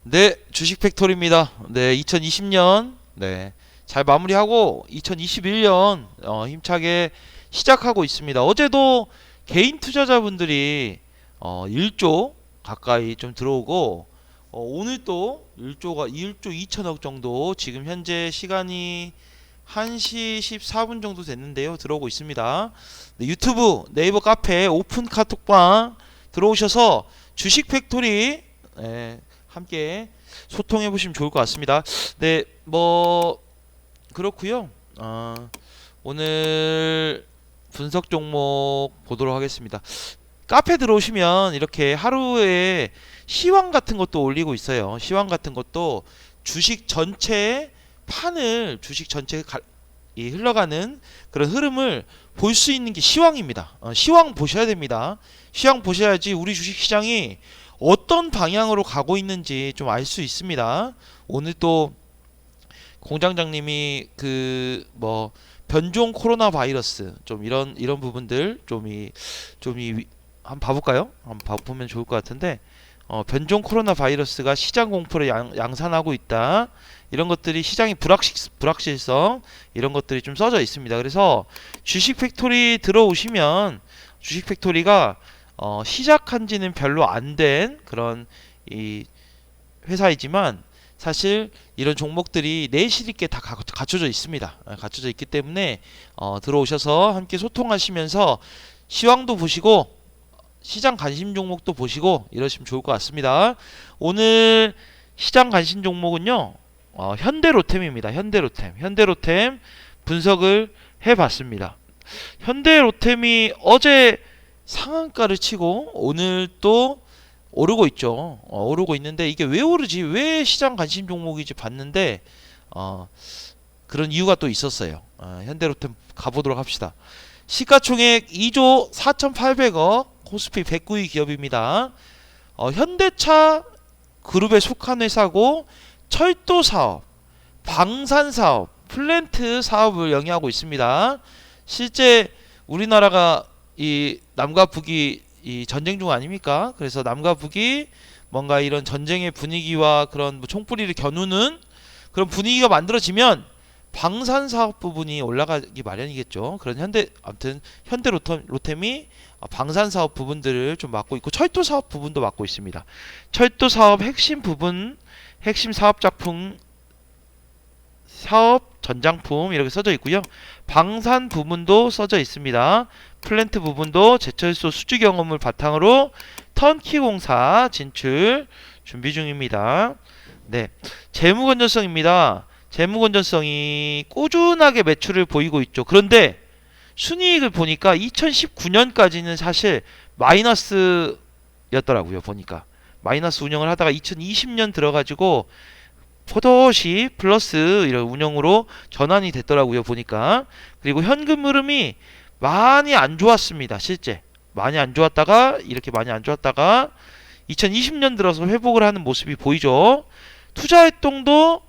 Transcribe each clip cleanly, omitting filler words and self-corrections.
네, 주식 팩토리입니다. 네, 2020년 잘 마무리하고 2021년 힘차게 시작하고 있습니다. 어제도 개인 투자자분들이 1조 가까이 좀 들어오고 오늘 또 1조 2천억 정도 지금 현재 시간이 1시 14분 정도 됐는데요. 들어오고 있습니다. 네, 유튜브, 네이버 카페, 오픈 카톡방 들어오셔서 주식 팩토리 함께 소통해 보시면 좋을 것 같습니다. 네, 뭐 그렇고요. 오늘 분석 종목 보도록 하겠습니다. 카페 들어오시면 이렇게 하루에 시황 같은 것도 올리고 있어요. 시황 같은 것도 주식 전체 판을 주식 전체 이 흘러가는 그런 흐름을 볼 수 있는 게 시황입니다. 시황 보셔야 됩니다. 시황 보셔야지 우리 주식 시장이 어떤 방향으로 가고 있는지 좀 알 수 있습니다. 오늘 또 공장장님이 그 뭐 변종 코로나 바이러스 좀 이런 부분들 한번 봐볼까요? 한번 봐보면 좋을 것 같은데 변종 코로나 바이러스가 시장 공포를 양산하고 있다. 이런 것들이 시장의 불확실성 이런 것들이 좀 써져 있습니다. 그래서 주식 팩토리 들어오시면 주식 팩토리가 시작한 지는 별로 안 된 그런 이 회사이지만 사실 이런 종목들이 내실 있게 다 갖춰져 있습니다. 갖춰져 있기 때문에 들어오셔서 함께 소통하시면서 시황도 보시고 시장 관심 종목도 보시고 이러시면 좋을 것 같습니다. 오늘 시장 관심 종목은요. 현대로템입니다. 현대로템 분석을 해봤습니다. 현대로템이 어제 상한가를 치고 오늘 또 오르고 있죠. 오르고 있는데 이게 왜 오르지? 왜 시장 관심 종목이지? 봤는데 그런 이유가 또 있었어요. 현대로템 가보도록 합시다. 시가총액 2조 4,800억, 코스피 109위 기업입니다. 현대차 그룹에 속한 회사고 철도 사업, 방산 사업, 플랜트 사업을 영위하고 있습니다. 실제 우리나라가 이 남과 북이 이 전쟁 중 아닙니까? 그래서 남과 북이 뭔가 이런 전쟁의 분위기와 그런 뭐 총뿌리를 겨누는 그런 분위기가 만들어지면 방산 사업 부분이 올라가기 마련이겠죠. 그런 아무튼 현대로템이 방산 사업 부분들을 좀 맡고 있고 철도 사업 부분도 맡고 있습니다. 철도 사업 핵심 부분, 핵심 사업 작품, 사업 전장품 이렇게 써져 있고요. 방산 부분도 써져 있습니다. 플랜트 부분도 제철소 수주 경험을 바탕으로 턴키 공사 진출 준비 중입니다. 네, 재무 건전성입니다. 재무 건전성이 꾸준하게 매출을 보이고 있죠. 그런데 순이익을 보니까 2019년까지는 사실 마이너스였더라고요. 보니까 마이너스 운영을 하다가 2020년 들어가지고 포도시 플러스 이런 운영으로 전환이 됐더라고요. 보니까. 그리고 현금 흐름이 많이 안 좋았습니다. 실제 많이 안 좋았다가 이렇게 많이 안 좋았다가 2020년 들어서 회복을 하는 모습이 보이죠. 투자 활동도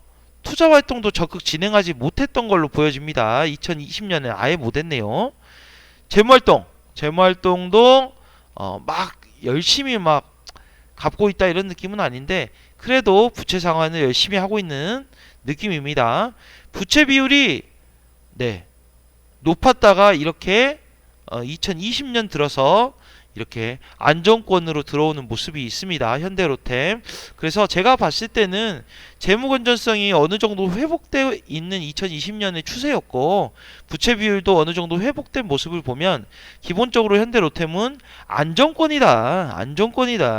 적극 진행하지 못했던 걸로 보여집니다. 2020년에 아예 못했네요. 재무활동도 막 열심히 막 갚고 있다 이런 느낌은 아닌데 그래도 부채 상환을 열심히 하고 있는 느낌입니다. 부채 비율이 높았다가 이렇게 2020년 들어서 이렇게 안정권으로 들어오는 모습이 있습니다. 현대로템. 그래서 제가 봤을 때는 재무 건전성이 어느 정도 회복되어 있는 2020년의 추세였고 부채 비율도 어느 정도 회복된 모습을 보면 기본적으로 현대로템은 안정권이다.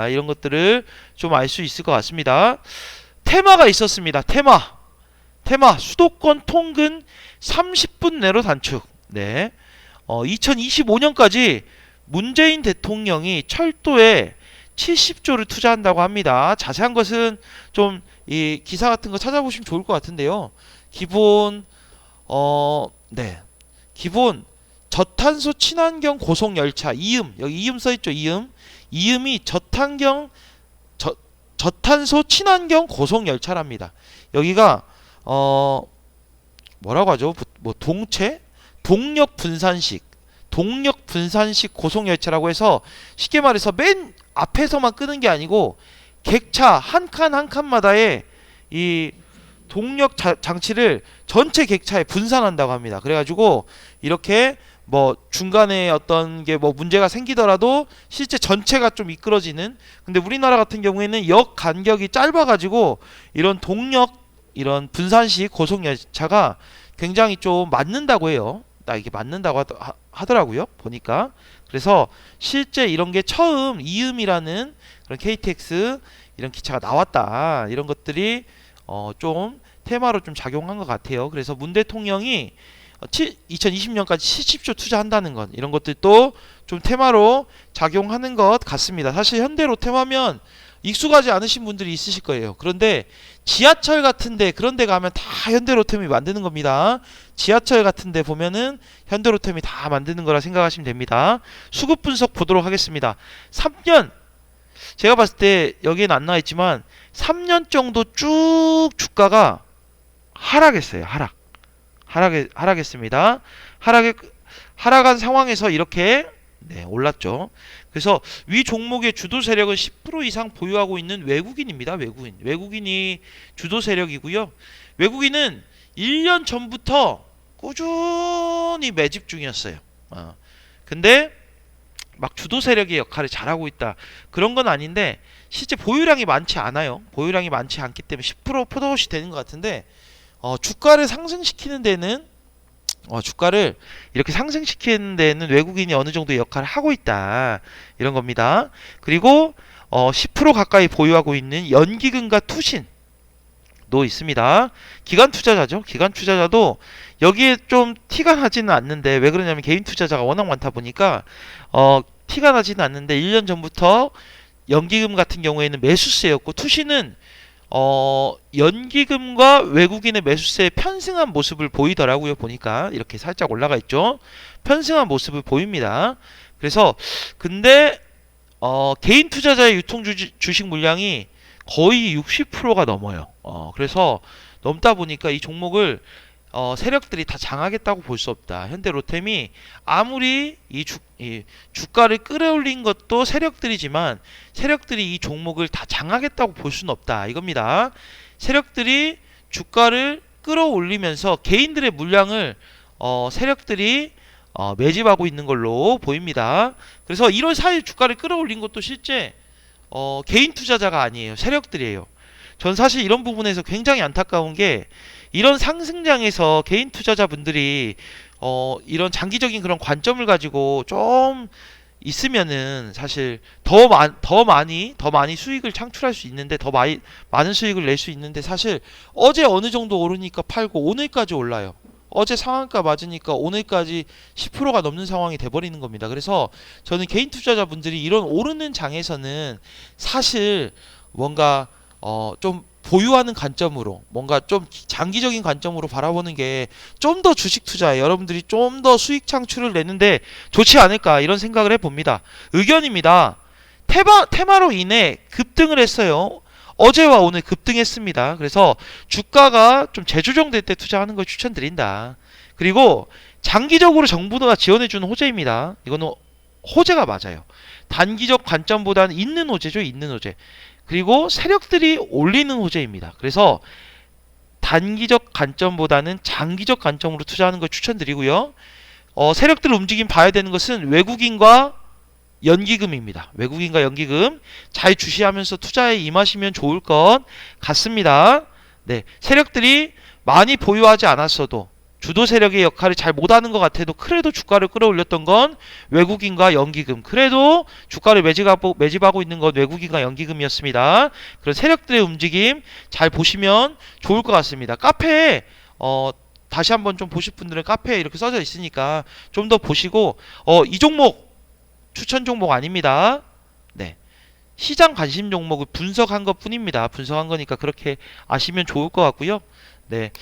이런 것들을 좀 알 수 있을 것 같습니다. 테마가 있었습니다. 테마 수도권 통근 30분 내로 단축. 2025년까지 문재인 대통령이 철도에 70조를 투자한다고 합니다. 자세한 것은 좀 이 기사 같은 거 찾아보시면 좋을 것 같은데요. 기본 저탄소 친환경 고속 열차 여기 이음 써 있죠. 이음이 저탄소 친환경 고속 열차랍니다. 여기가 뭐라고 하죠? 뭐 동력 분산식 고속열차라고 해서 쉽게 말해서 맨 앞에서만 끄는 게 아니고 객차 한 칸 한 칸마다의 이 동력 장치를 전체 객차에 분산한다고 합니다. 그래가지고 이렇게 뭐 중간에 어떤 게 뭐 문제가 생기더라도 실제 전체가 좀 미끄러지는, 근데 우리나라 같은 경우에는 역 간격이 짧아가지고 이런 동력, 이런 분산식 고속열차가 굉장히 좀 맞는다고 해요. 나 이게 맞는다고 하더라고요, 보니까. 그래서 실제 이런 게 처음 이음이라는 그런 KTX 이런 기차가 나왔다, 이런 것들이 좀 테마로 좀 작용한 것 같아요. 그래서 문 대통령이 2020년까지 70조 투자한다는 것, 이런 것들도 좀 테마로 작용하는 것 같습니다. 사실 현대로템하면 익숙하지 않으신 분들이 있으실 거예요. 그런데 지하철 같은데, 그런 데 가면 다 현대로템이 만드는 겁니다. 지하철 같은데 보면은 현대로템이 다 만드는 거라 생각하시면 됩니다. 수급 분석 보도록 하겠습니다. 3년, 제가 봤을 때 여기에는 안 나와 있지만 3년 정도 쭉 주가가 하락했어요. 하락했습니다. 하락한 상황에서 이렇게 올랐죠. 그래서 위 종목의 주도 세력은 10% 이상 보유하고 있는 외국인입니다. 외국인이 주도 세력이고요. 외국인은 1년 전부터 꾸준히 매집 중이었어요. 근데 막 주도 세력의 역할을 잘하고 있다, 그런 건 아닌데 실제 보유량이 많지 않아요. 보유량이 많지 않기 때문에 10% 포도시 되는 것 같은데, 주가를 상승시키는 데는 주가를 이렇게 상승시키는 데는 외국인이 어느 정도 역할을 하고 있다, 이런 겁니다. 그리고 10% 가까이 보유하고 있는 연기금과 투신도 있습니다. 기관 투자자죠. 기관 투자자도 여기에 좀 티가 나지는 않는데, 왜 그러냐면 개인 투자자가 워낙 많다 보니까 티가 나지는 않는데 1년 전부터 연기금 같은 경우에는 매수세였고, 투신은 연기금과 외국인의 매수세에 편승한 모습을 보이더라고요. 보니까 이렇게 살짝 올라가 있죠. 편승한 모습을 보입니다. 그래서 근데 개인 투자자의 유통 주식 물량이 거의 60%가 넘어요. 그래서 넘다 보니까 이 종목을 세력들이 다 장하겠다고 볼 수 없다. 현대로템이 아무리 이 주가를 끌어올린 것도 세력들이지만 세력들이 이 종목을 다 장하겠다고 볼 수는 없다, 이겁니다. 세력들이 주가를 끌어올리면서 개인들의 물량을 세력들이 매집하고 있는 걸로 보입니다. 그래서 1월 4일 주가를 끌어올린 것도 실제 개인 투자자가 아니에요. 세력들이에요. 전 사실 이런 부분에서 굉장히 안타까운 게, 이런 상승장에서 개인 투자자분들이 이런 장기적인 그런 관점을 가지고 좀 있으면은 사실 더 많이 수익을 창출할 수 있는데, 더 많은 수익을 낼 수 있는데, 사실 어제 어느 정도 오르니까 팔고 오늘까지 올라요. 어제 상한가 맞으니까 오늘까지 10%가 넘는 상황이 돼버리는 겁니다. 그래서 저는 개인 투자자분들이 이런 오르는 장에서는 사실 뭔가 좀 보유하는 관점으로, 뭔가 좀 장기적인 관점으로 바라보는 게 좀 더 주식 투자에 여러분들이 좀 더 수익 창출을 내는데 좋지 않을까, 이런 생각을 해봅니다. 의견입니다. 테마로 인해 급등을 했어요. 어제와 오늘 급등했습니다. 그래서 주가가 좀 재조정될 때 투자하는 걸 추천드린다. 그리고 장기적으로 정부가 지원해주는 호재입니다. 이거는 호재가 맞아요. 단기적 관점보다는 있는 호재죠. 있는 호재. 그리고 세력들이 올리는 호재입니다. 그래서 단기적 관점보다는 장기적 관점으로 투자하는 걸 추천드리고요. 세력들 움직임 봐야 되는 것은 외국인과 연기금입니다. 외국인과 연기금 잘 주시하면서 투자에 임하시면 좋을 것 같습니다. 네, 세력들이 많이 보유하지 않았어도, 주도 세력의 역할을 잘 못하는 것 같아도 그래도 주가를 끌어올렸던 건 외국인과 연기금, 그래도 주가를 매집하고 있는 건 외국인과 연기금이었습니다. 그런 세력들의 움직임 잘 보시면 좋을 것 같습니다. 카페에 다시 한번 좀 보실 분들은 카페에 이렇게 써져 있으니까 좀 더 보시고, 이 종목 추천 종목 아닙니다. 네, 시장 관심 종목을 분석한 것 뿐입니다. 분석한 거니까 그렇게 아시면 좋을 것 같고요. 네,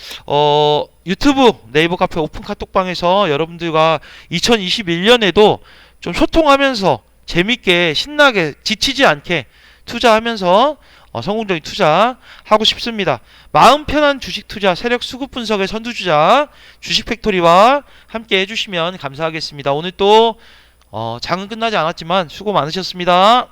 유튜브 네이버 카페 오픈 카톡방에서 여러분들과 2021년에도 좀 소통하면서 재밌게 신나게 지치지 않게 투자하면서 성공적인 투자 하고 싶습니다. 마음 편한 주식 투자, 세력 수급 분석의 선두주자 주식팩토리와 함께 해주시면 감사하겠습니다. 오늘 또 장은 끝나지 않았지만 수고 많으셨습니다.